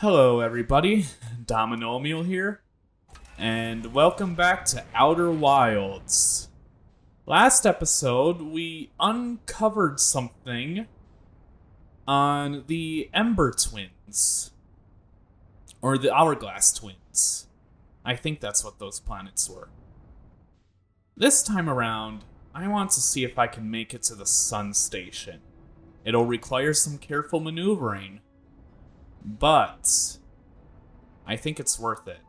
Hello everybody, Dominomial here, and welcome back to Outer Wilds. Last episode, we uncovered something on the Ember Twins, or the Hourglass Twins. I think that's what those planets were. This time around, I want to see if I can make it to the Sun Station. It'll require some careful maneuvering, but I think it's worth it.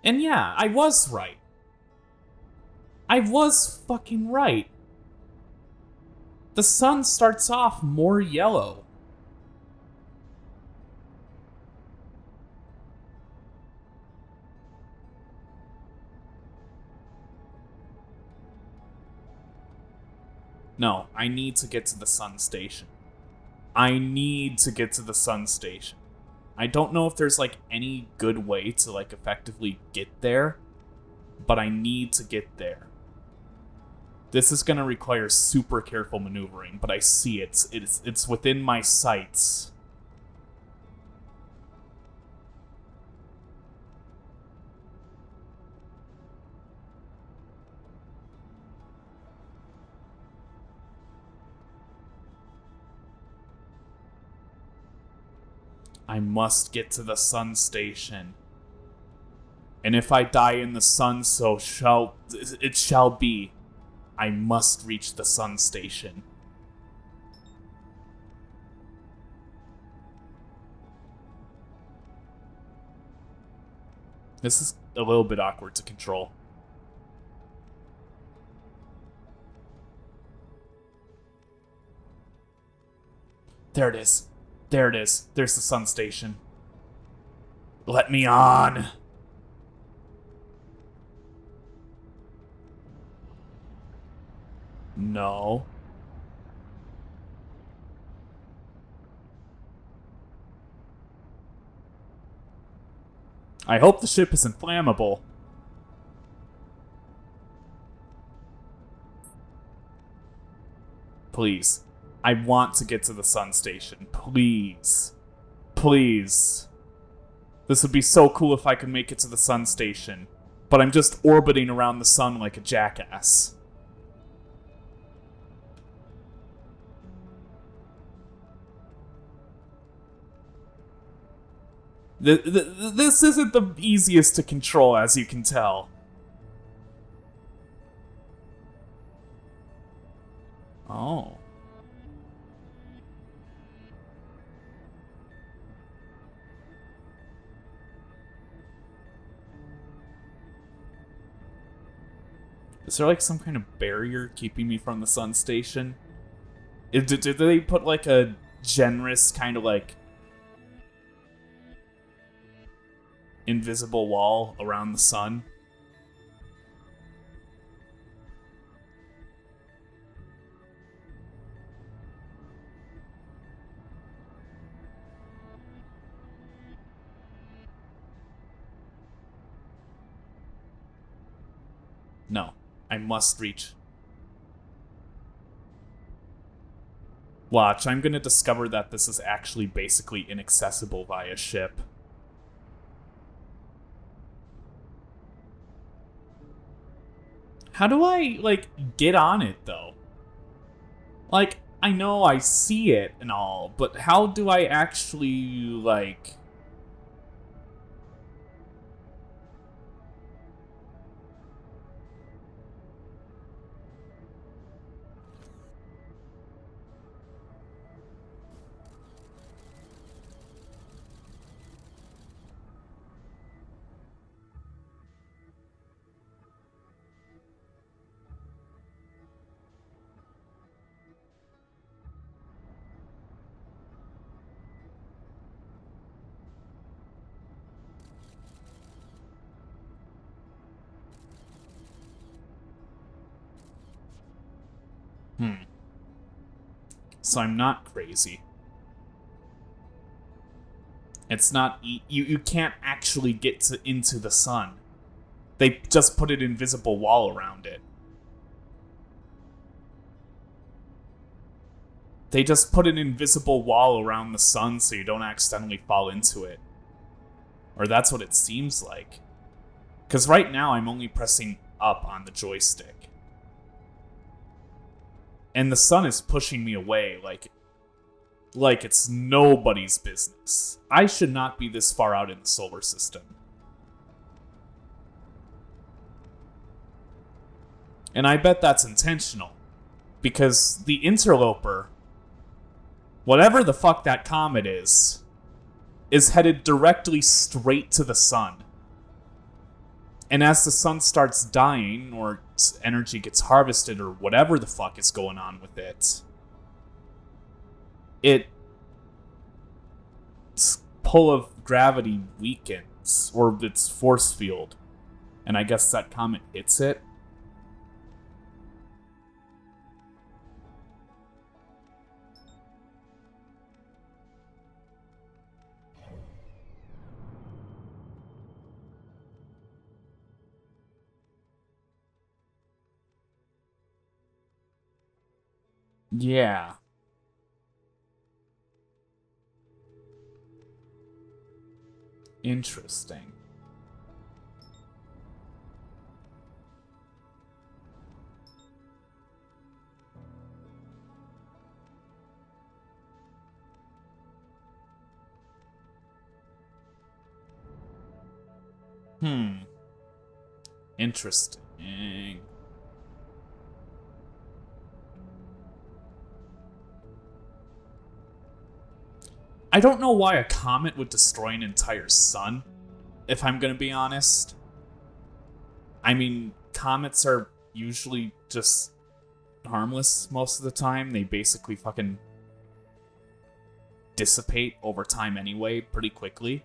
And yeah, I was right. I was fucking right. The sun starts off more yellow. No, I need to get to the Sun Station. I need to get to the Sun Station. I don't know if there's, any good way to, effectively get there, but I need to get there. This is gonna require super careful maneuvering, but I see it's within my sights. I must get to the Sun Station. And if I die in the sun, so it shall be. I must reach the Sun Station. This is a little bit awkward to control. There it is. There it is. There's the Sun Station. Let me on. No. I hope the ship isn't flammable. Please. I want to get to the Sun Station. Please. Please. This would be so cool if I could make it to the Sun Station. But I'm just orbiting around the sun like a jackass. This isn't the easiest to control, as you can tell. Oh. Is there some kind of barrier keeping me from the Sun Station? Did they put a generous kind of invisible wall around the sun? No. I must reach. Watch, I'm gonna discover that this is actually basically inaccessible via ship. How do I, get on it, though? I know I see it and all, but how do I actually, So I'm not crazy. It's not... You can't actually get into the sun. They just put an invisible wall around it. They just put an invisible wall around the sun so you don't accidentally fall into it. Or that's what it seems like. Because right now I'm only pressing up on the joystick. And the sun is pushing me away like it's nobody's business. I should not be this far out in the solar system. And I bet that's intentional. Because the interloper, whatever the fuck that comet is headed directly straight to the sun. And as the sun starts dying, or its energy gets harvested, or whatever the fuck is going on with it, its pull of gravity weakens, or its force field. And I guess that comet hits it. Yeah. Interesting. Interesting. I don't know why a comet would destroy an entire sun, if I'm gonna be honest. I mean, comets are usually just harmless most of the time. They basically fucking dissipate over time anyway, pretty quickly.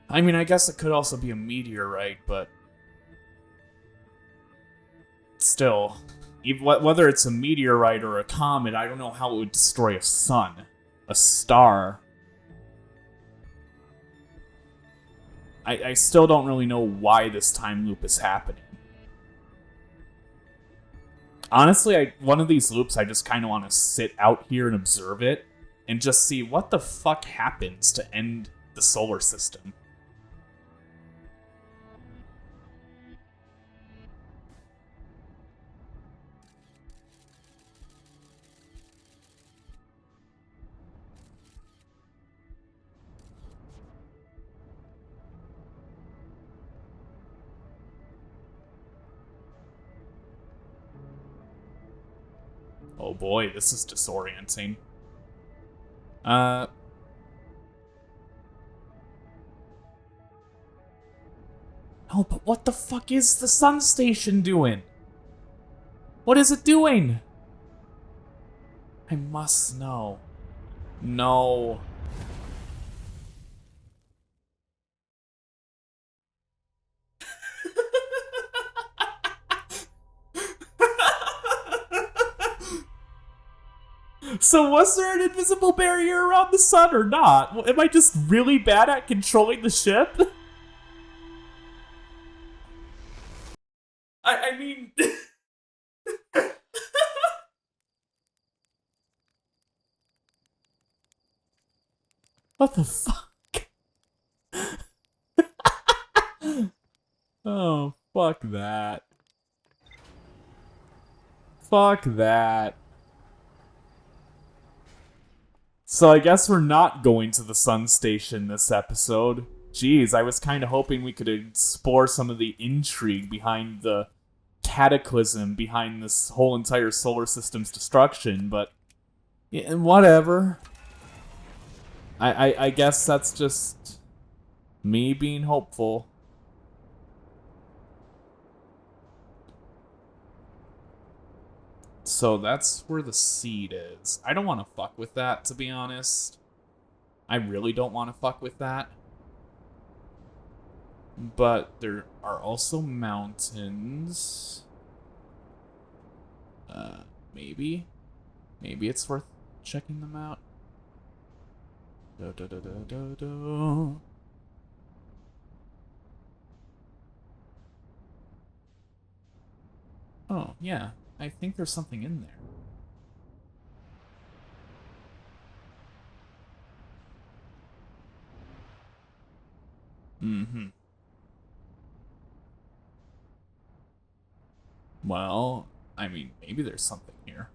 I mean, I guess it could also be a meteorite, but still, whether it's a meteorite or a comet, I don't know how it would destroy a sun, a star. I still don't really know why this time loop is happening. Honestly, one of these loops, I just kind of want to sit out here and observe it and just see what the fuck happens to end the solar system. Oh boy, this is disorienting. No, but what the fuck is the sun station doing? What is it doing? I must know. No. So was there an invisible barrier around the sun or not? Am I just really bad at controlling the ship? I mean... What the fuck? Oh, fuck that. Fuck that. So I guess we're not going to the sun station this episode. Jeez, I was kind of hoping we could explore some of the intrigue behind the cataclysm behind this whole entire solar system's destruction, but yeah, whatever. I guess that's just me being hopeful. So that's where the seed is. I don't want to fuck with that, to be honest. I really don't want to fuck with that. But there are also mountains. Maybe? Maybe it's worth checking them out. Oh, yeah. I think there's something in there. Mm-hmm. Well, I mean, maybe there's something here.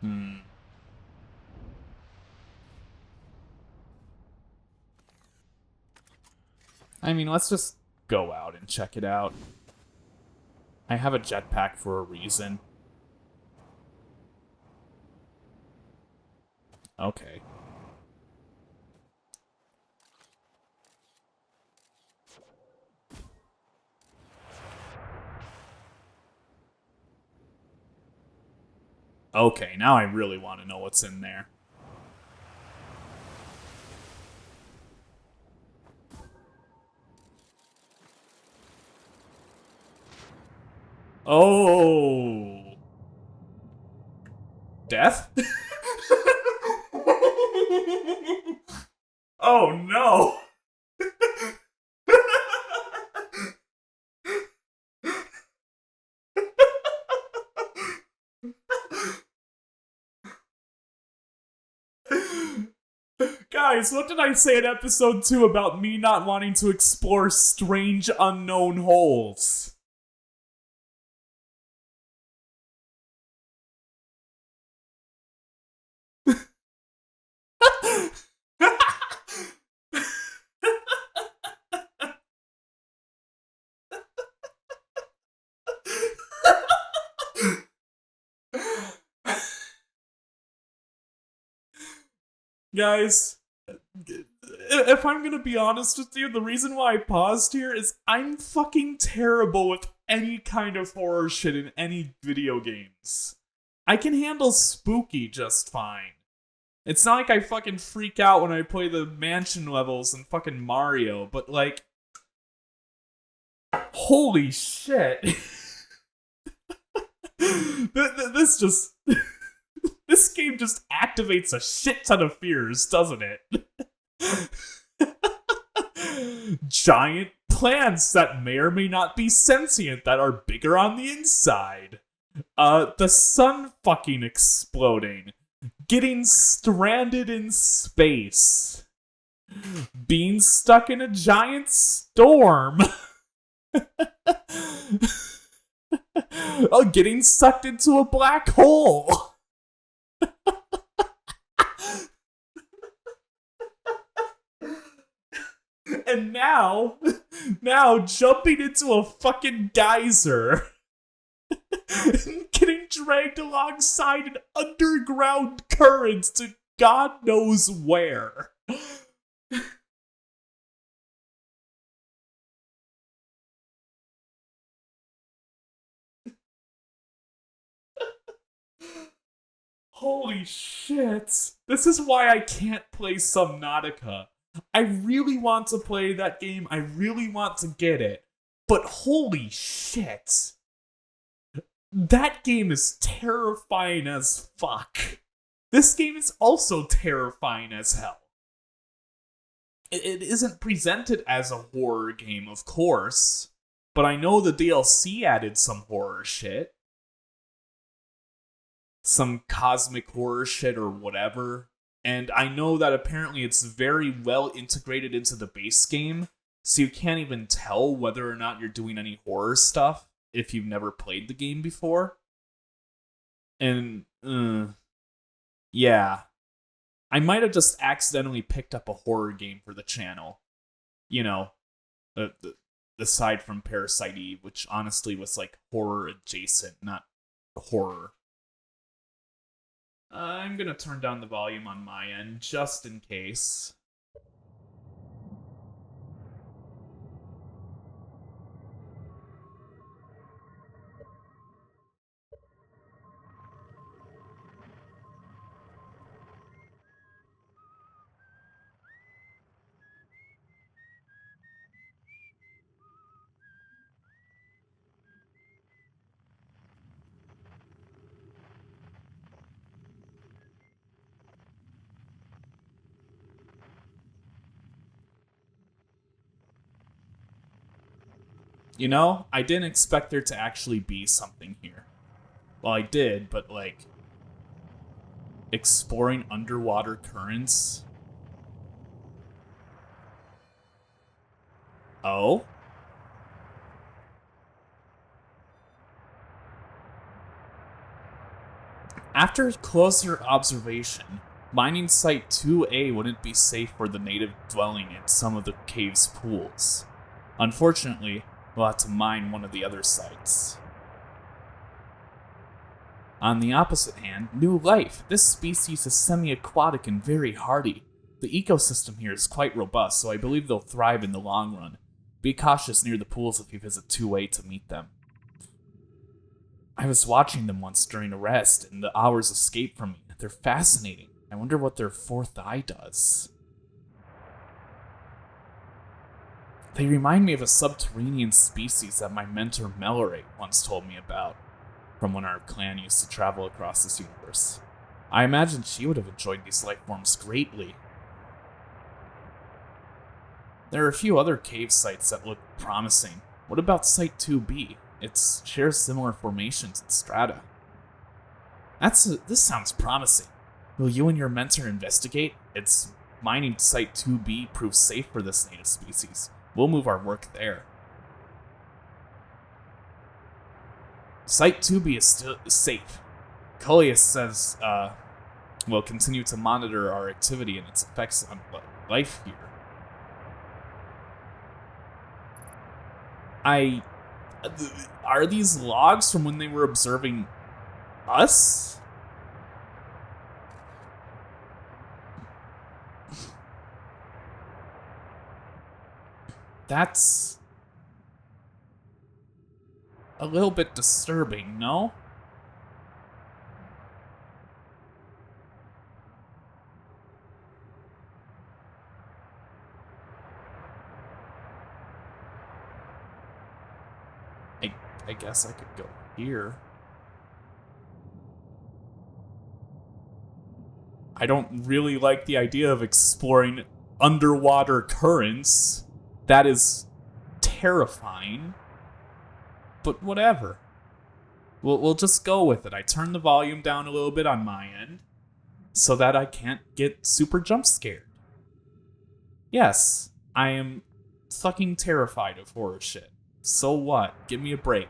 Hmm. I mean, let's just go out and check it out. I have a jetpack for a reason. Okay. Okay, now I really want to know what's in there. Oh. Death? Oh no. Guys, what did I say in episode 2 about me not wanting to explore strange unknown holes? Guys, if I'm gonna be honest with you, the reason why I paused here is I'm fucking terrible with any kind of horror shit in any video games. I can handle spooky just fine. It's not like I fucking freak out when I play the mansion levels in fucking Mario, but like, holy shit. This just. This game just activates a shit ton of fears, doesn't it? Giant plants that may or may not be sentient that are bigger on the inside. The sun fucking exploding. Getting stranded in space. Being stuck in a giant storm. Oh, getting sucked into a black hole. And now jumping into a fucking geyser. Getting dragged alongside an underground current to God knows where. Holy shit. This is why I can't play Subnautica. I really want to play that game. I really want to get it. But holy shit. That game is terrifying as fuck. This game is also terrifying as hell. It isn't presented as a horror game, of course, but I know the DLC added some horror shit. Some cosmic horror shit or whatever. And I know that apparently it's very well integrated into the base game, so you can't even tell whether or not you're doing any horror stuff if you've never played the game before. And, yeah. I might have just accidentally picked up a horror game for the channel. You know, aside from Parasite Eve, which honestly was like horror adjacent, not horror. I'm gonna turn down the volume on my end, just in case. You know, I didn't expect there to actually be something here. Well, I did, but like, exploring underwater currents? Oh? After closer observation, mining Site 2A wouldn't be safe for the native dwelling in some of the cave's pools. Unfortunately, we'll have to mine one of the other sites. On the opposite hand, new life. This species is semi-aquatic and very hardy. The ecosystem here is quite robust, so I believe they'll thrive in the long run. Be cautious near the pools if you visit 2A to meet them. I was watching them once during a rest, and the hours escaped from me. They're fascinating. I wonder what their fourth eye does. They remind me of a subterranean species that my mentor Melore once told me about, from when our clan used to travel across this universe. I imagine she would have enjoyed these life forms greatly. There are a few other cave sites that look promising. What about Site 2B? It shares similar formations and strata. This sounds promising. Will you and your mentor investigate? It's mining Site 2B proves safe for this native species. We'll move our work there. Site 2B is still safe. Coleus says we'll continue to monitor our activity and its effects on life here. Are these logs from when they were observing us? That's a little bit disturbing, no? I guess I could go here. I don't really like the idea of exploring underwater currents. That is terrifying. But whatever. We'll just go with it. I turned the volume down a little bit on my end so that I can't get super jump scared. Yes, I am fucking terrified of horror shit. So what? Give me a break.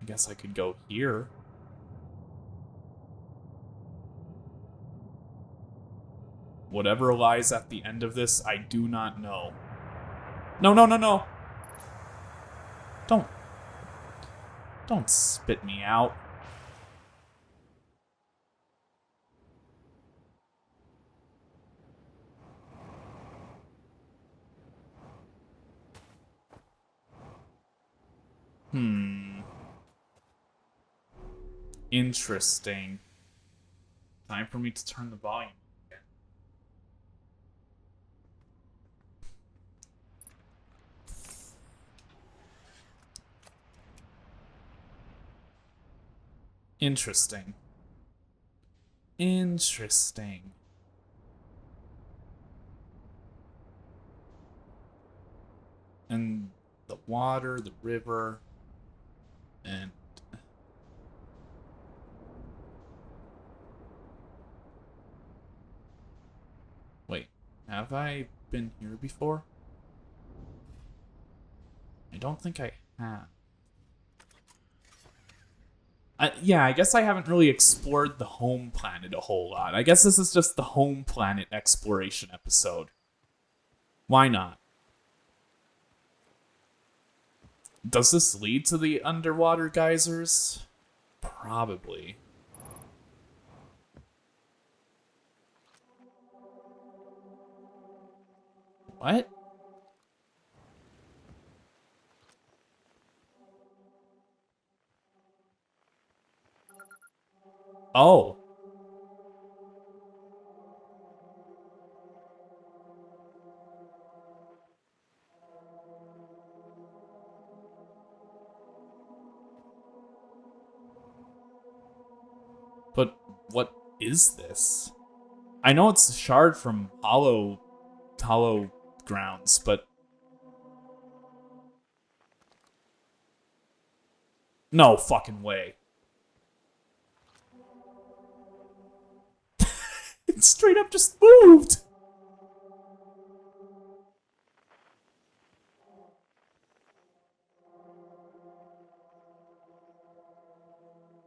I guess I could go here. Whatever lies at the end of this, I do not know. No, no, no, no. Don't spit me out. Interesting. Time for me to turn the volume again. Interesting. Interesting. And the water, the river, and wait, have I been here before? I don't think I have. Yeah, I guess I haven't really explored the home planet a whole lot. I guess this is just the home planet exploration episode. Why not? Does this lead to the underwater geysers? Probably. What? Oh. But what is this? I know it's a shard from Hollow Grounds, but no fucking way. It straight up just moved.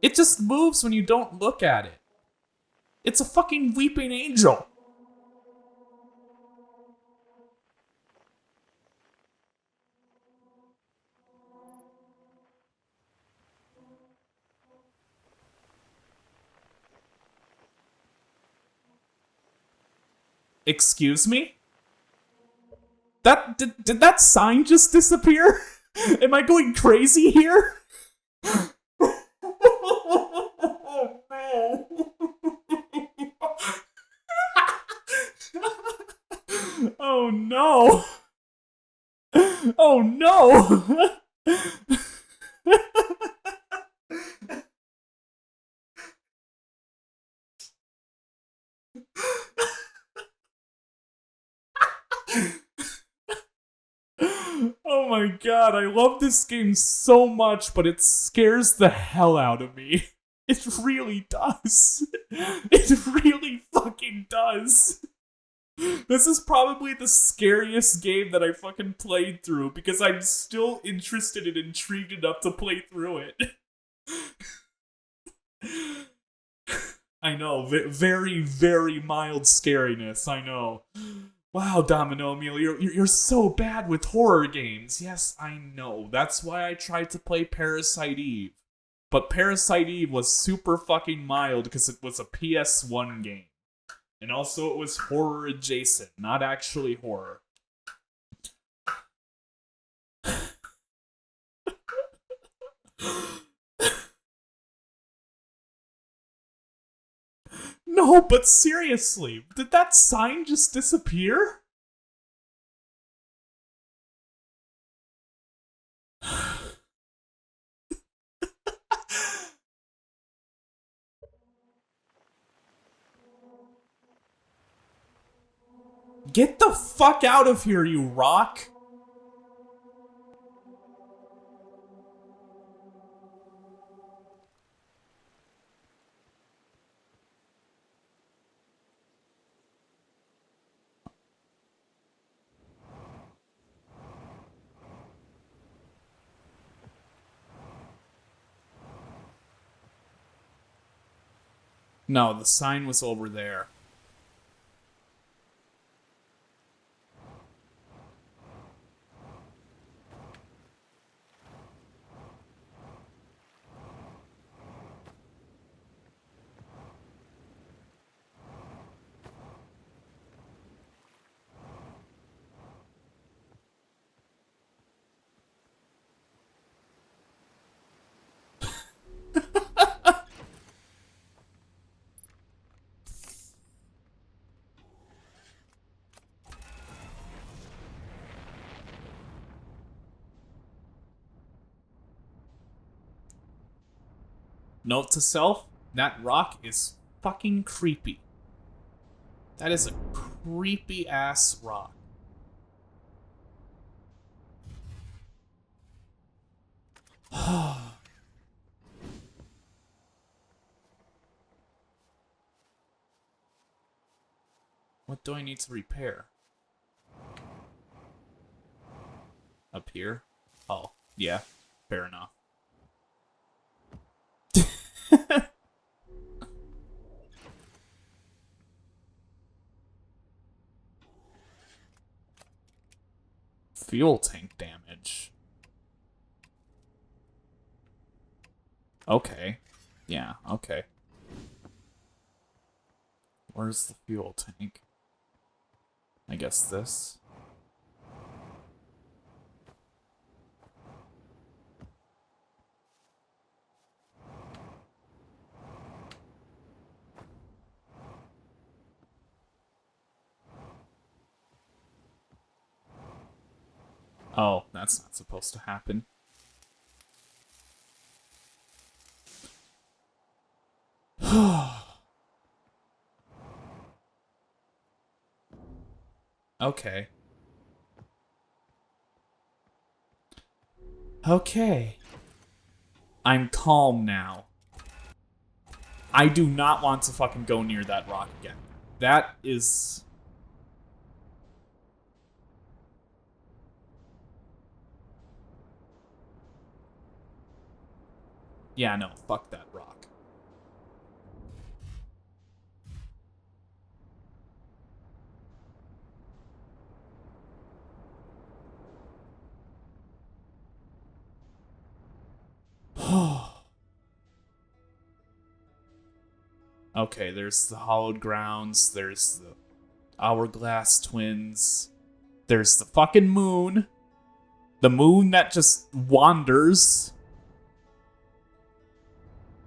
It just moves when you don't look at it. It's a fucking weeping angel. Excuse me? Did that sign just disappear? Am I going crazy here? Oh, man. Oh no. Oh no. Oh my god, I love this game so much, but it scares the hell out of me. It really does. It really fucking does. This is probably the scariest game that I fucking played through because I'm still interested and intrigued enough to play through it. I know, very, very mild scariness, I know. Wow, Dominomial, you're so bad with horror games. Yes, I know. That's why I tried to play Parasite Eve. But Parasite Eve was super fucking mild because it was a PS1 game. And also it was horror adjacent, not actually horror. No, but seriously, did that sign just disappear? Get the fuck out of here, you rock! No, the sign was over there. Note to self, that rock is fucking creepy. That is a creepy ass rock. What do I need to repair? Up here? Oh, yeah, fair enough. Fuel tank damage. Okay. Yeah, okay. Where's the fuel tank? I guess this. Oh, that's not supposed to happen. Okay. Okay. I'm calm now. I do not want to fucking go near that rock again. That is... Yeah, no, fuck that rock. Okay, there's the hallowed grounds, there's the hourglass twins, there's the fucking moon. The moon that just wanders.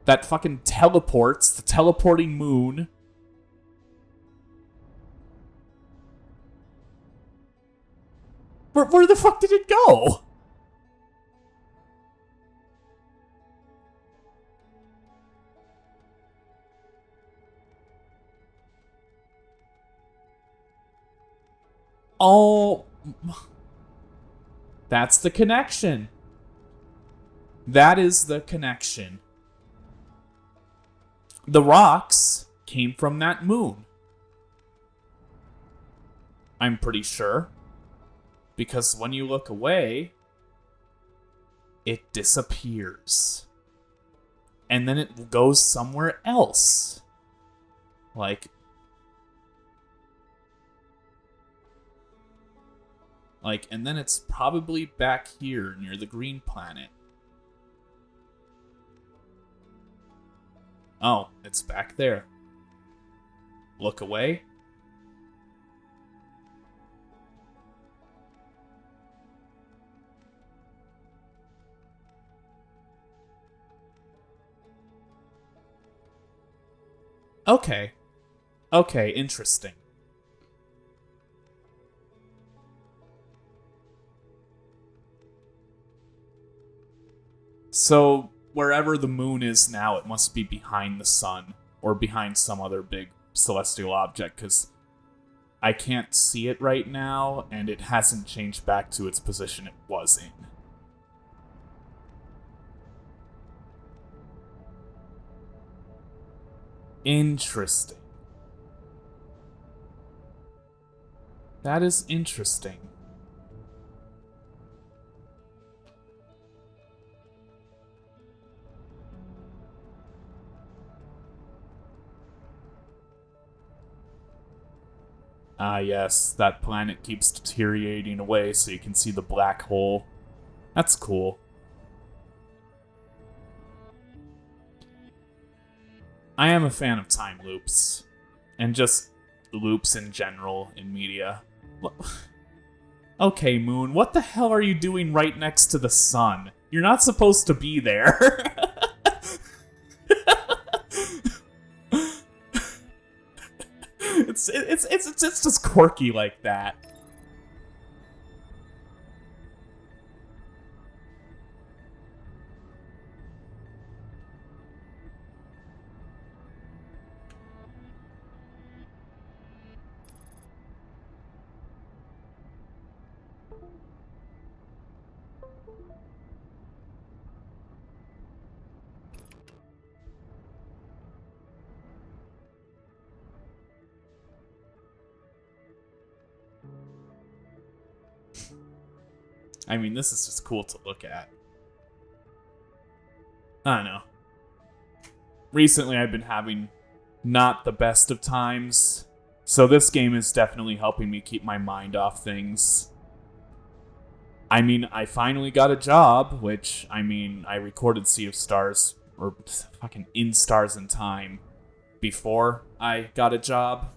That fucking teleports, the teleporting moon. Where the fuck did it go? Oh, that's the connection. That is the connection. The rocks came from that moon. I'm pretty sure. Because when you look away, it disappears. And then it goes somewhere else. Like, and then it's probably back here near the green planet. Oh, it's back there. Look away. Okay. Okay, interesting. So, wherever the moon is now, it must be behind the sun, or behind some other big celestial object, because I can't see it right now, and it hasn't changed back to its position it was in. Interesting. That is interesting. Ah, yes, that planet keeps deteriorating away so you can see the black hole. That's cool. I am a fan of time loops. And just loops in general in media. Okay, Moon, what the hell are you doing right next to the sun? You're not supposed to be there. It's just quirky like that. I mean, this is just cool to look at. I don't know. Recently, I've been having not the best of times, so this game is definitely helping me keep my mind off things. I mean, I finally got a job, which, I mean, I recorded Sea of Stars, or fucking In Stars in Time, before I got a job.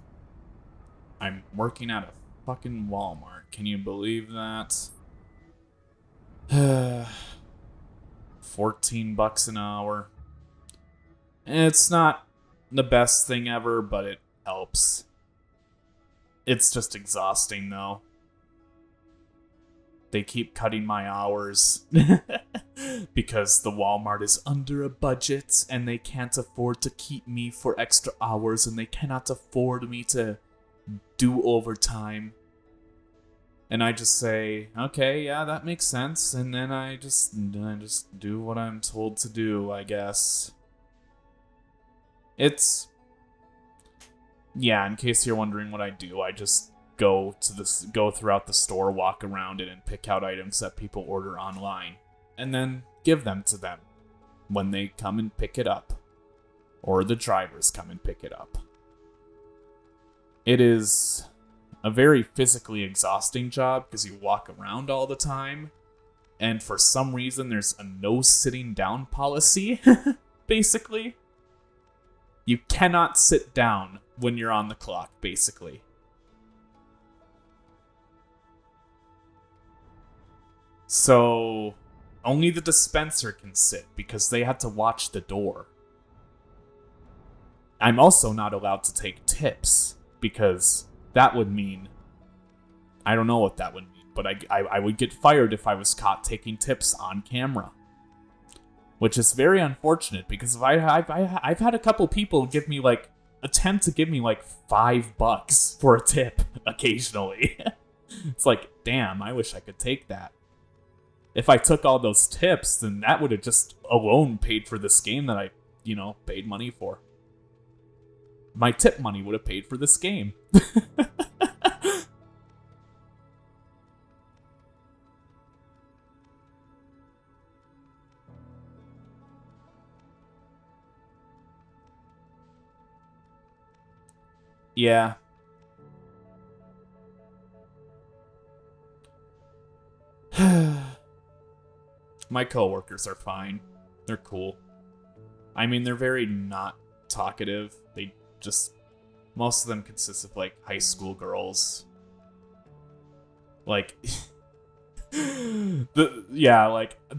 I'm working at a fucking Walmart. Can you believe that? $14 an hour. It's not the best thing ever, but it helps. It's just exhausting, though. they keep cutting my hours because the Walmart is under a budget and they can't afford to keep me for extra hours and they cannot afford me to do overtime. And I just say, okay, yeah, that makes sense. And then I just do what I'm told to do, I guess. Yeah, in case you're wondering what I do, I just go throughout the store, walk around it, and pick out items that people order online. And then give them to them when they come and pick it up. Or the drivers come and pick it up. It is a very physically exhausting job because you walk around all the time, and for some reason there's a no sitting down policy, basically. You cannot sit down when you're on the clock, basically. So, only the dispenser can sit because they had to watch the door. I'm also not allowed to take tips because that would mean, I don't know what that would mean, but I would get fired if I was caught taking tips on camera. Which is very unfortunate because I've had a couple people attempt to give me $5 for a tip occasionally. It's like, damn, I wish I could take that. If I took all those tips, then that would have just alone paid for this game that I, paid money for. My tip money would have paid for this game. Yeah. My coworkers are fine. They're cool. I mean, they're very not talkative. Most of them consist of high school girls.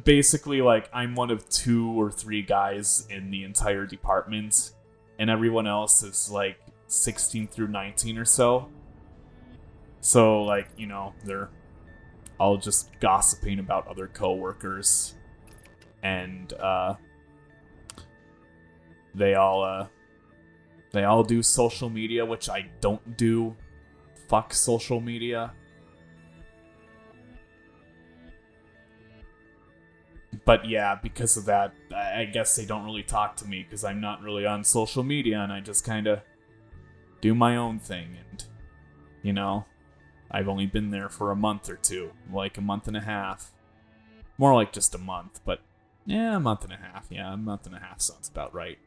Basically I'm one of 2 or 3 guys in the entire department, and everyone else is 16 through 19 or so. So they're all just gossiping about other coworkers, and they all do social media, which I don't do. Fuck social media. But yeah, because of that, I guess they don't really talk to me because I'm not really on social media, and I just kind of do my own thing. And, I've only been there for a month or two, a month and a half. More like just a month, but yeah, a month and a half. Yeah, a month and a half sounds about right.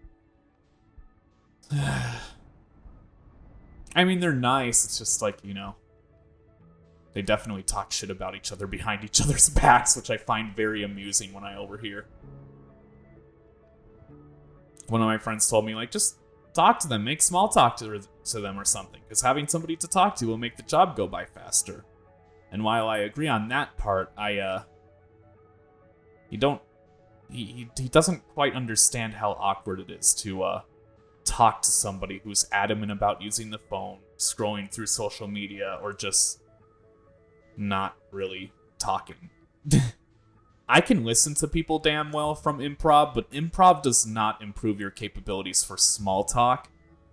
I mean, they're nice. It's just they definitely talk shit about each other behind each other's backs, which I find very amusing when I overhear. One of my friends told me, just talk to them, make small talk to them or something, because having somebody to talk to will make the job go by faster. And while I agree on that part, he doesn't quite understand how awkward it is to talk to somebody who's adamant about using the phone, scrolling through social media, or just not really talking. I can listen to people damn well from improv, but improv does not improve your capabilities for small talk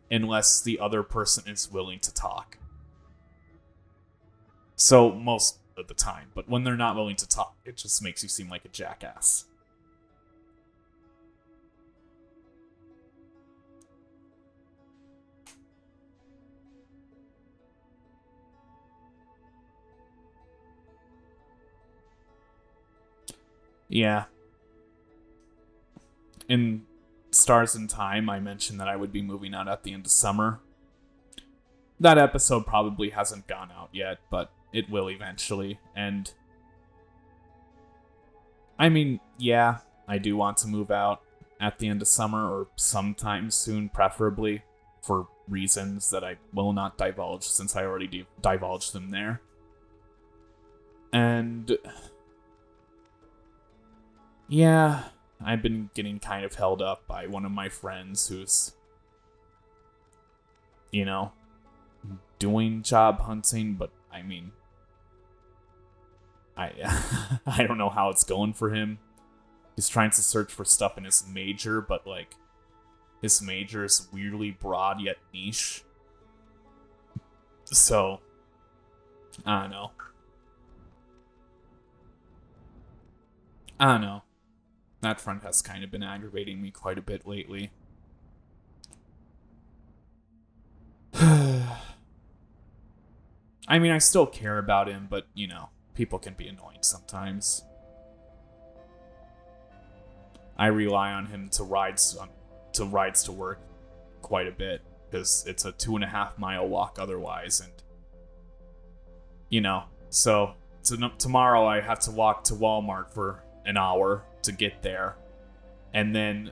unless the other person is willing to talk. So most of the time, but when they're not willing to talk, it just makes you seem like a jackass. Yeah. In Stars in Time, I mentioned that I would be moving out at the end of summer. That episode probably hasn't gone out yet, but it will eventually. And I mean, yeah, I do want to move out at the end of summer or sometime soon, preferably, for reasons that I will not divulge since I already divulged them there. And yeah, I've been getting kind of held up by one of my friends who's, doing job hunting, but I mean, I don't know how it's going for him. He's trying to search for stuff in his major, but like his major is weirdly broad yet niche. So I don't know. I don't know. That friend has kind of been aggravating me quite a bit lately. I mean, I still care about him, but, you know, people can be annoying sometimes. I rely on him to rides to work quite a bit, because it's a 2.5 mile walk otherwise, and, you know, so tomorrow I have to walk to Walmart for an hour to get there, and then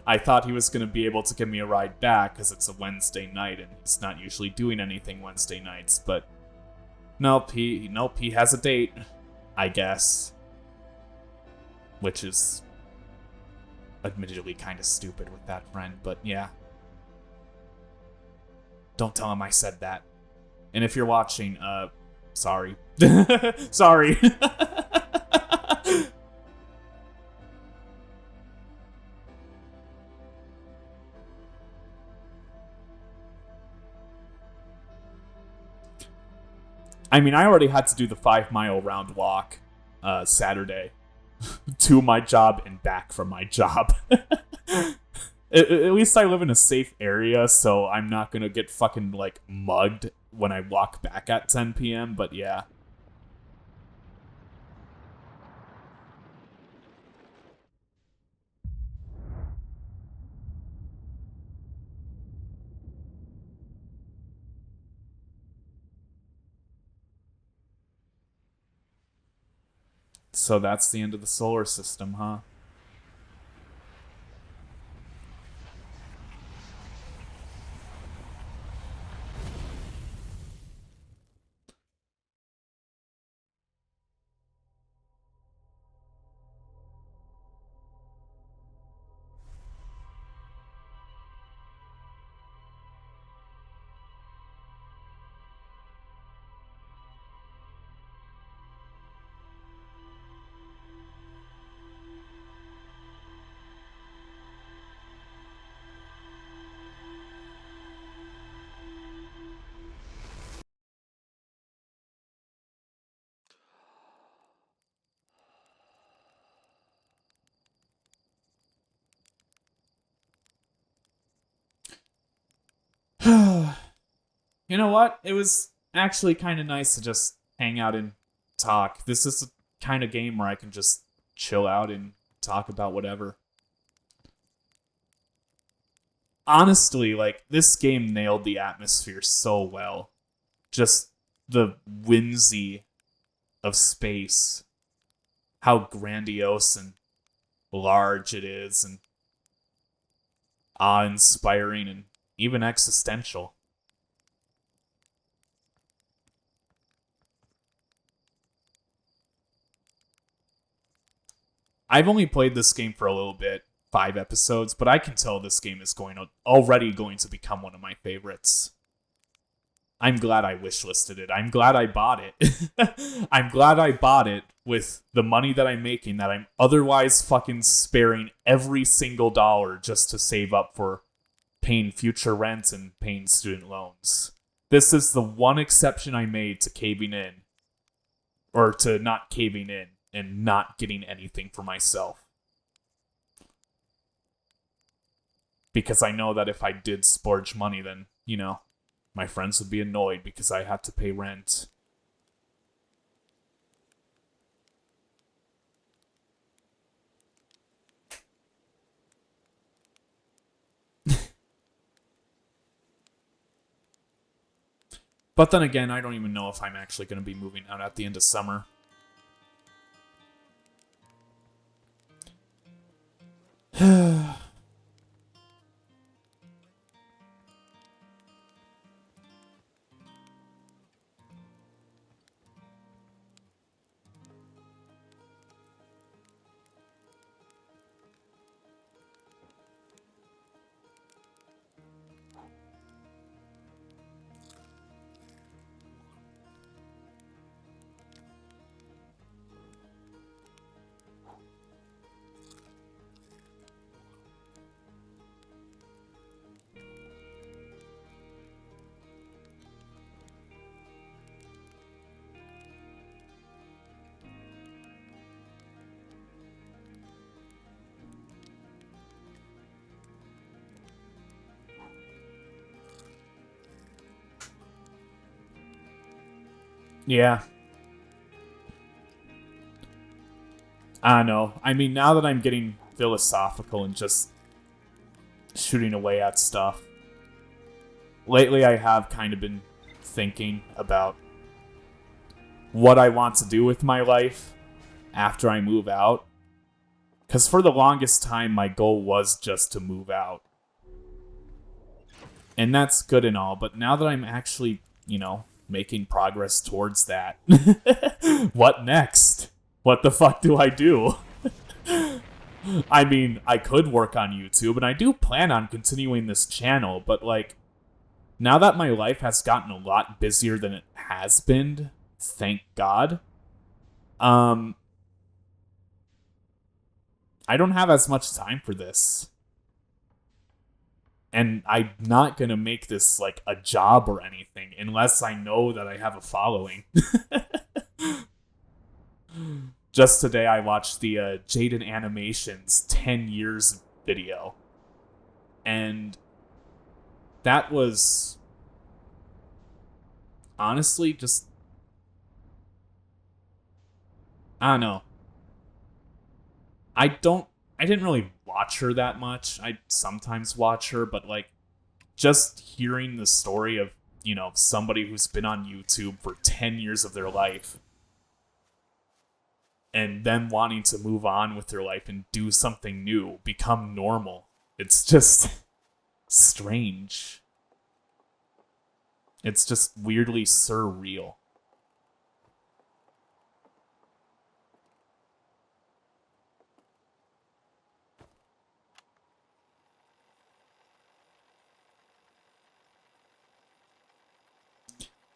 I thought he was going to be able to give me a ride back because it's a Wednesday night and he's not usually doing anything Wednesday nights, but nope, he has a date, I guess, which is admittedly kind of stupid with that friend, but yeah. Don't tell him I said that. And if you're watching, sorry. Sorry. I mean, I already had to do the 5-mile round walk Saturday to my job and back from my job. At least I live in a safe area, so I'm not gonna get fucking, like, mugged when I walk back at 10 p.m., but yeah. So that's the end of the solar system, huh? You know what? It was actually kind of nice to just hang out and talk. This is the kind of game where I can just chill out and talk about whatever. Honestly, like, this game nailed the atmosphere so well. Just the whimsy of space, how grandiose and large it is, and awe-inspiring and even existential. I've only played this game for a little bit, 5 episodes, but I can tell this game is already going to become one of my favorites. I'm glad I wishlisted it. I'm glad I bought it. I'm glad I bought it with the money that I'm making that I'm otherwise fucking sparing every single dollar just to save up for paying future rent and paying student loans. This is the one exception I made to caving in, or to not caving in and not getting anything for myself. Because I know that if I did splurge money, then, you know, my friends would be annoyed because I have to pay rent. But then again, I don't even know if I'm actually going to be moving out at the end of summer. Yeah. I don't know. I mean, now that I'm getting philosophical and just shooting away at stuff, lately I have kind of been thinking about what I want to do with my life after I move out. Because for the longest time, my goal was just to move out. And that's good and all, but now that I'm actually, making progress towards that, what next? What the fuck do I do? I mean, I could work on YouTube, and I do plan on continuing this channel, but now that my life has gotten a lot busier than it has been, thank God, I don't have as much time for this. And I'm not gonna make this a job or anything unless I know that I have a following. Just today I watched the Jaden Animations 10 years video. And that was honestly just, I don't know. I didn't really watch her that much. I sometimes watch her, but just hearing the story of, somebody who's been on YouTube for 10 years of their life and them wanting to move on with their life and do something new, become normal. It's just strange. It's just weirdly surreal.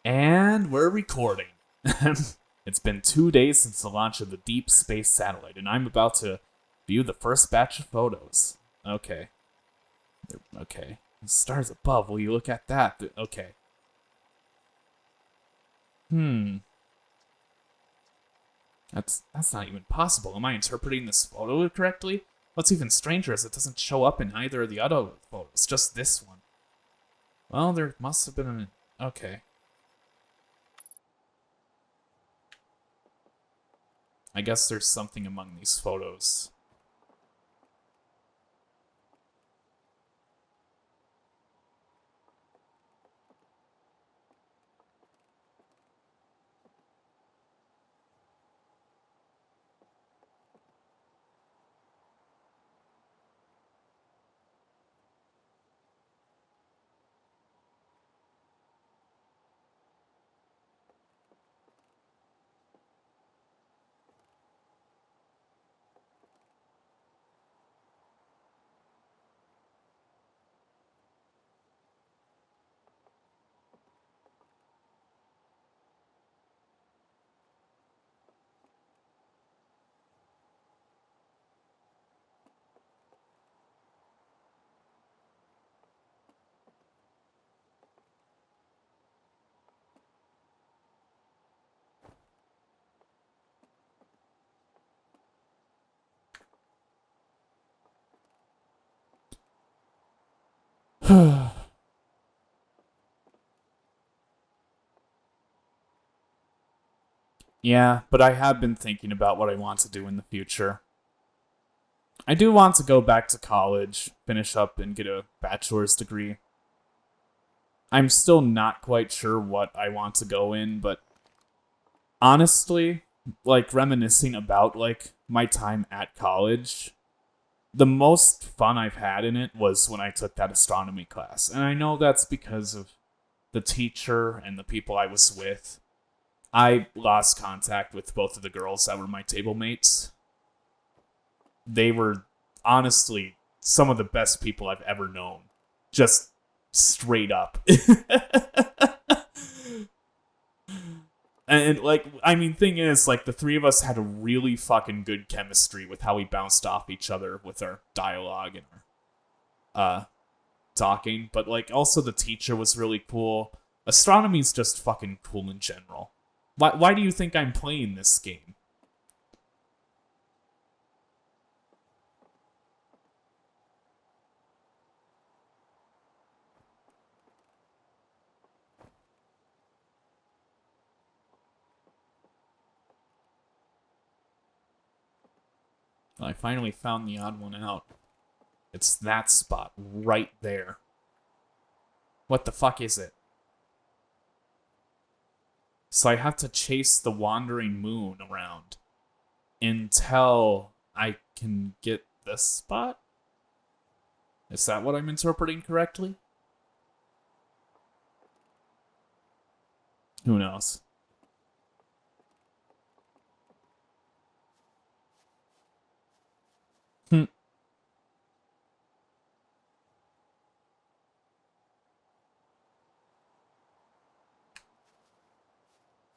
And we're recording. It's been 2 days since the launch of the Deep Space Satellite, and I'm about to view the first batch of photos. Okay. Okay. The stars above, will you look at that? Okay. That's not even possible. Am I interpreting this photo correctly? What's even stranger is it doesn't show up in either of the other photos, just this one. Well, there must have been an... Okay. I guess there's something among these photos. Yeah, but I have been thinking about what I want to do in the future. I do want to go back to college, finish up, and get a bachelor's degree. I'm still not quite sure what I want to go in, but honestly, reminiscing about my time at college, the most fun I've had in it was when I took that astronomy class. And I know that's because of the teacher and the people I was with. I lost contact with both of the girls that were my table mates. They were honestly some of the best people I've ever known. Just straight up. And thing is, the three of us had a really fucking good chemistry with how we bounced off each other with our dialogue and our talking. But also the teacher was really cool. Astronomy's just fucking cool in general. Why do you think I'm playing this game? I finally found the odd one out. It's that spot right there. What the fuck is it? So I have to chase the wandering moon around until I can get this spot? Is that what I'm interpreting correctly? Who knows?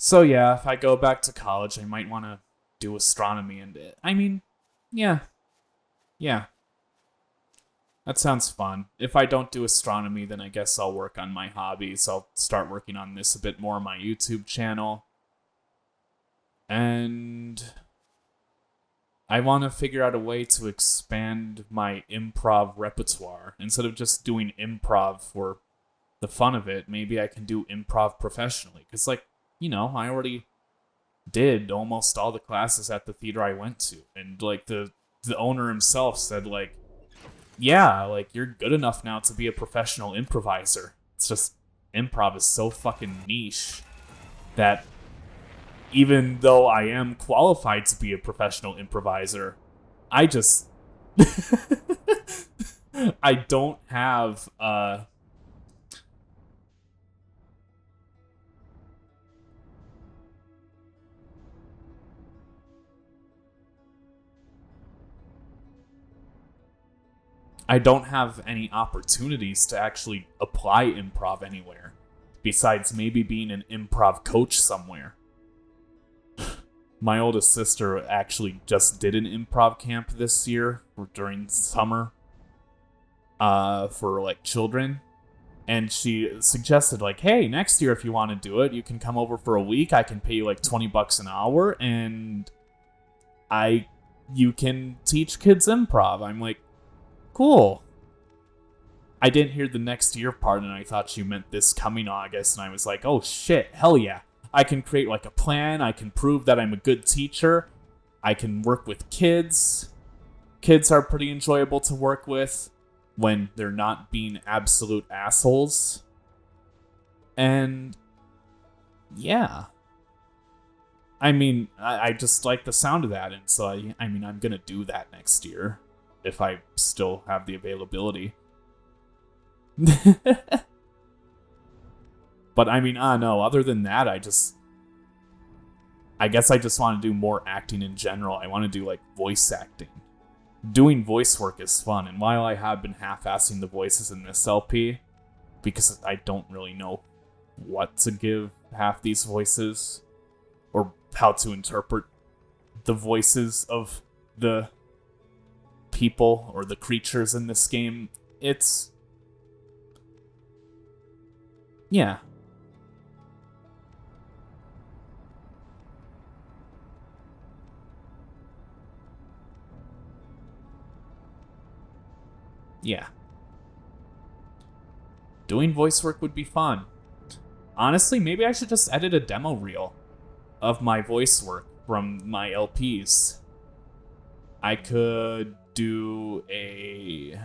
So yeah, if I go back to college, I might want to do astronomy and I mean, yeah. Yeah. That sounds fun. If I don't do astronomy, then I guess I'll work on my hobbies. I'll start working on this a bit more on my YouTube channel. And I want to figure out a way to expand my improv repertoire. Instead of just doing improv for the fun of it, maybe I can do improv professionally. Because, like, I already did almost all the classes at the theater I went to. And, like, the owner himself said, like, yeah, like, you're good enough now to be a professional improviser. It's just, improv is so fucking niche that even though I am qualified to be a professional improviser, I just I don't have I don't have any opportunities to actually apply improv anywhere besides maybe being an improv coach somewhere. My oldest sister actually just did an improv camp this year during summer for like children, and she suggested like, hey, next year if you want to do it, you can come over for a week. I can pay you like $20 an hour, and you can teach kids improv. I'm like, cool. I didn't hear the next year part, and I thought she meant this coming August, and I was like, oh shit, hell yeah. I can create like a plan. I can prove that I'm a good teacher. I can work with kids. Kids are pretty enjoyable to work with when they're not being absolute assholes. And yeah. I mean, I just like the sound of that, and so I'm gonna do that next year if I still have the availability. But I mean, I don't know. Other than that, I guess I just want to do more acting in general. I want to do like voice acting. Doing voice work is fun, and while I have been half-assing the voices in this LP, because I don't really know what to give half these voices, or how to interpret the voices of the people or the creatures in this game, it's... yeah. Yeah. Doing voice work would be fun. Honestly, maybe I should just edit a demo reel of my voice work from my LPs. I could do a...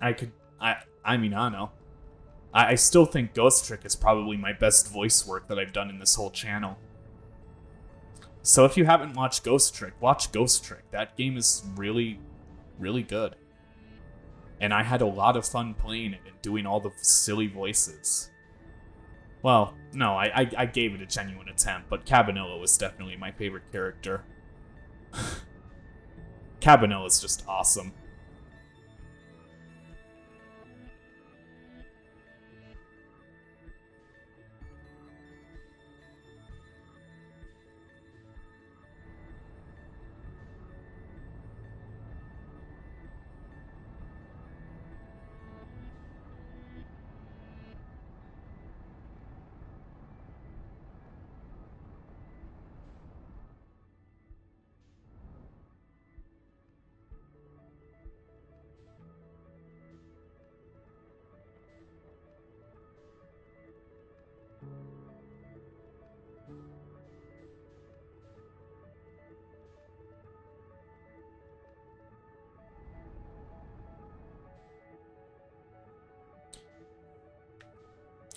I don't know. I still think Ghost Trick is probably my best voice work that I've done in this whole channel. So if you haven't watched Ghost Trick, watch Ghost Trick. That game is really, really good. And I had a lot of fun playing it and doing all the silly voices. Well, no, I gave it a genuine attempt, but Cabanilla was definitely my favorite character. Cabanilla is just awesome.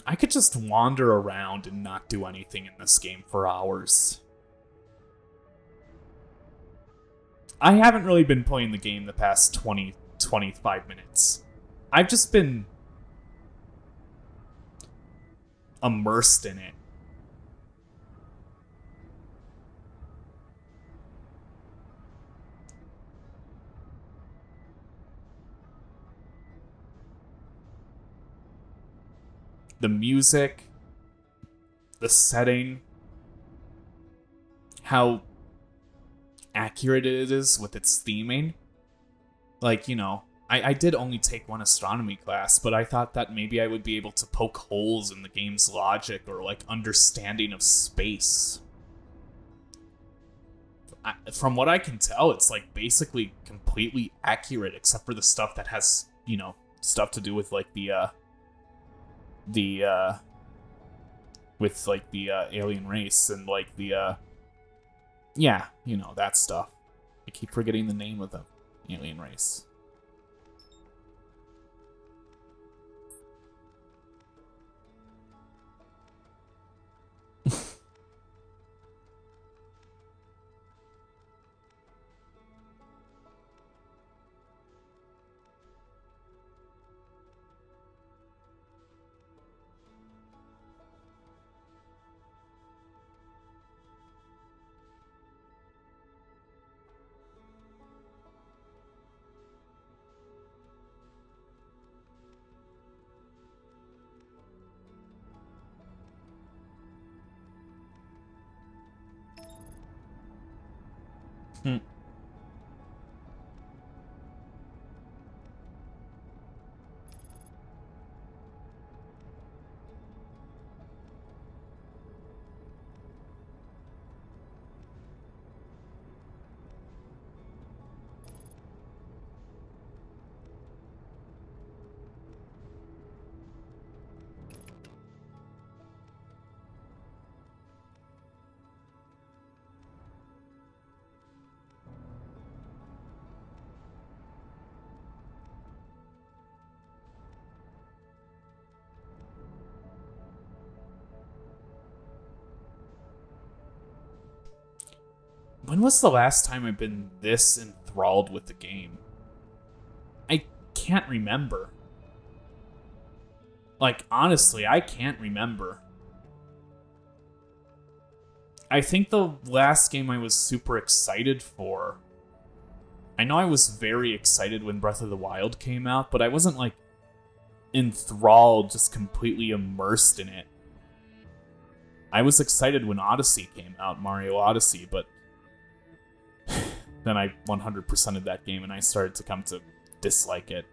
I could just wander around and not do anything in this game for hours. I haven't really been playing the game the past 25 minutes. I've just been immersed in it. The music, the setting, how accurate it is with its theming. Like, I did only take one astronomy class, but I thought that maybe I would be able to poke holes in the game's logic or, like, understanding of space. From what I can tell, it's, like, basically completely accurate, except for the stuff that has, stuff to do with, like, with, like, the alien race and, like, the, yeah, that stuff. I keep forgetting the name of the alien race. Hmm. When was the last time I've been this enthralled with the game? I can't remember. Like, honestly, I can't remember. I think the last game I was super excited for... I know I was very excited when Breath of the Wild came out, but I wasn't, like, enthralled, just completely immersed in it. I was excited when Odyssey came out, Mario Odyssey, but then I 100%ed that game and I started to come to dislike it.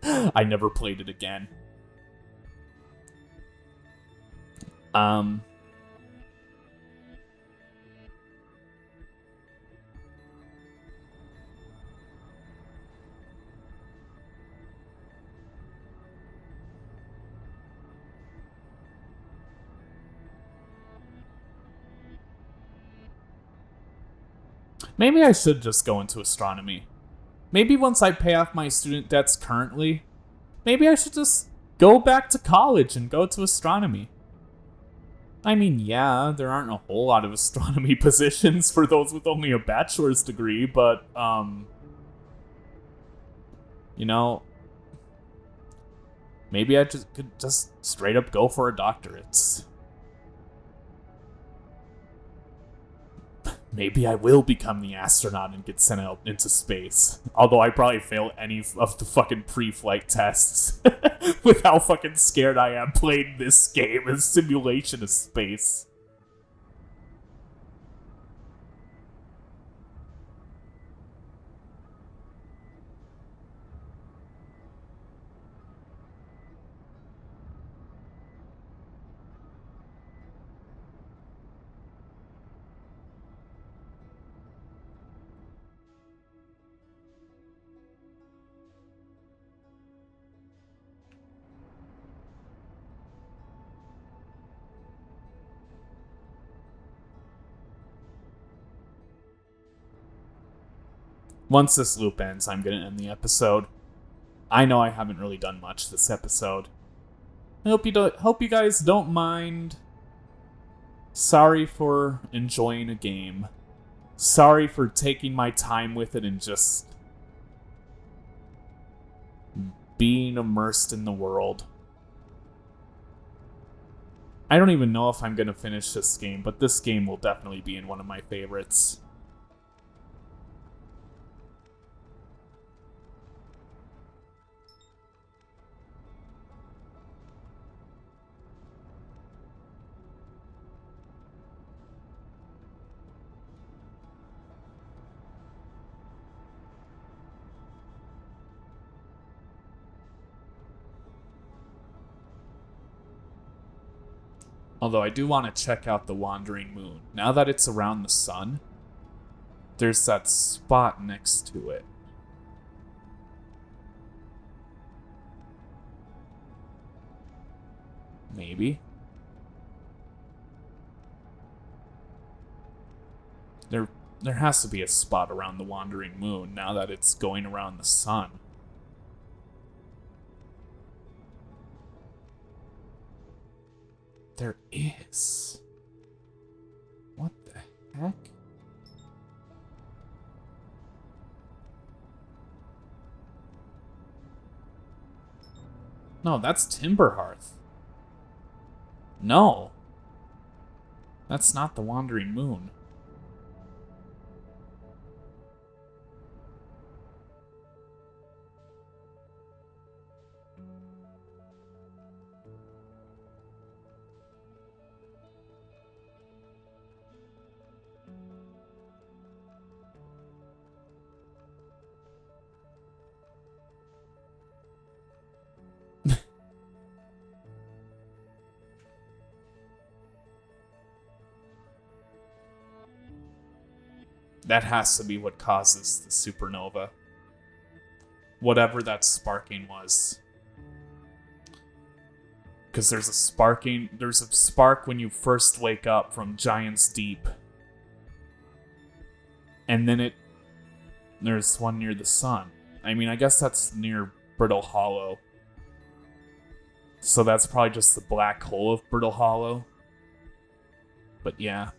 I never played it again. Maybe I should just go into astronomy. Maybe once I pay off my student debts currently, maybe I should just go back to college and go to astronomy. I mean, yeah, there aren't a whole lot of astronomy positions for those with only a bachelor's degree, but, maybe I could just straight up go for a doctorate. Maybe I will become the astronaut and get sent out into space. Although I probably fail any of the fucking pre-flight tests with how fucking scared I am playing this game as simulation of space. Once this loop ends, I'm going to end the episode. I know I haven't really done much this episode. I hope you guys don't mind. Sorry for enjoying a game. Sorry for taking my time with it and just being immersed in the world. I don't even know if I'm going to finish this game, but this game will definitely be in one of my favorites. Although I do want to check out the Wandering Moon. Now that it's around the sun, there's that spot next to it. Maybe. There has to be a spot around the Wandering Moon now that it's going around the sun. There is. What the heck? No, that's Timberhearth. No. That's not the Wandering Moon. That has to be what causes the supernova. Whatever that sparking was. Because there's a spark when you first wake up from Giant's Deep. And then there's one near the sun. I mean, I guess that's near Brittle Hollow. So that's probably just the black hole of Brittle Hollow. But yeah.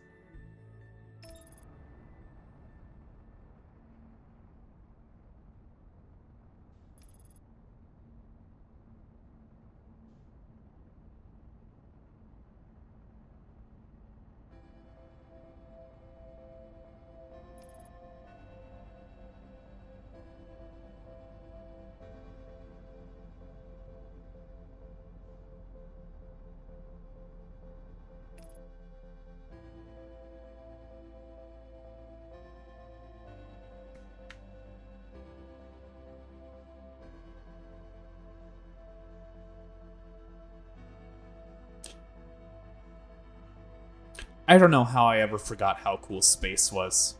I don't know how I ever forgot how cool space was.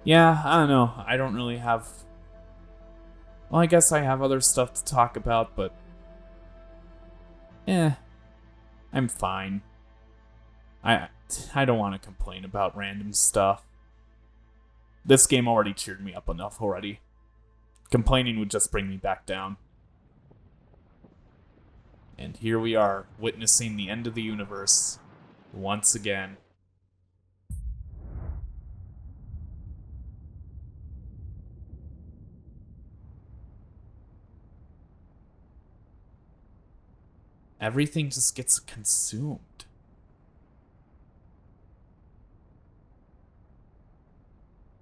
Yeah, I don't know. I don't really have... Well, I guess I have other stuff to talk about, but... I'm fine. I don't want to complain about random stuff. This game already cheered me up enough already. Complaining would just bring me back down. And here we are, witnessing the end of the universe once again. Everything just gets consumed.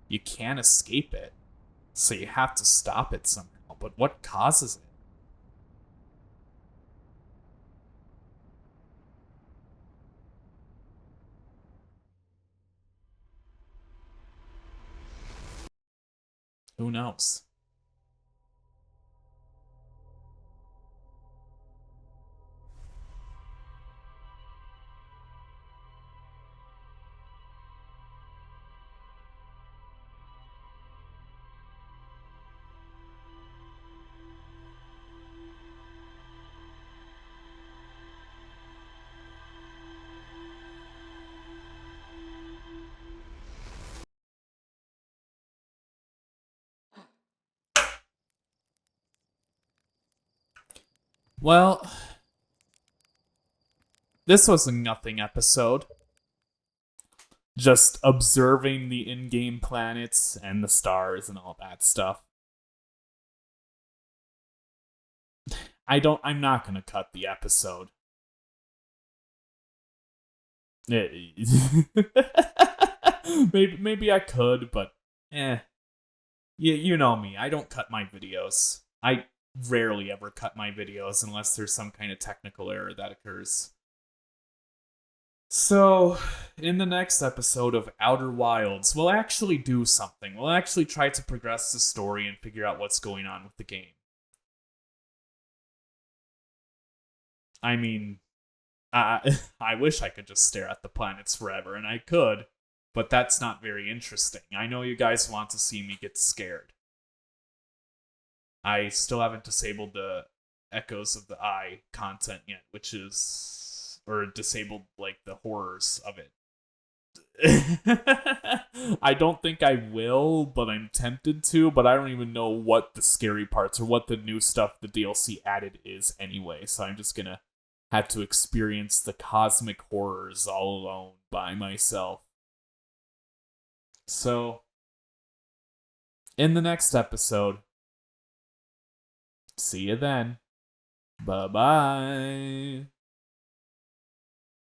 You can't escape it, so you have to stop it somehow. But what causes it? Who knows? Well, this was a nothing episode. Just observing the in-game planets and the stars and all that stuff. I'm not gonna cut the episode. maybe I could, but you know me. I don't cut my videos. I rarely ever cut my videos unless there's some kind of technical error that occurs. So, in the next episode of Outer Wilds, we'll actually do something. We'll actually try to progress the story and figure out what's going on with the game. I mean, I wish I could just stare at the planets forever, and I could, but that's not very interesting. I know you guys want to see me get scared. I still haven't disabled the Echoes of the Eye content yet, which is, or disabled like the horrors of it. I don't think I will, but I'm tempted to, but I don't even know what the scary parts or what the new stuff the DLC added is anyway, so I'm just gonna have to experience the cosmic horrors all alone by myself. So, in the next episode, see you then. Bye bye.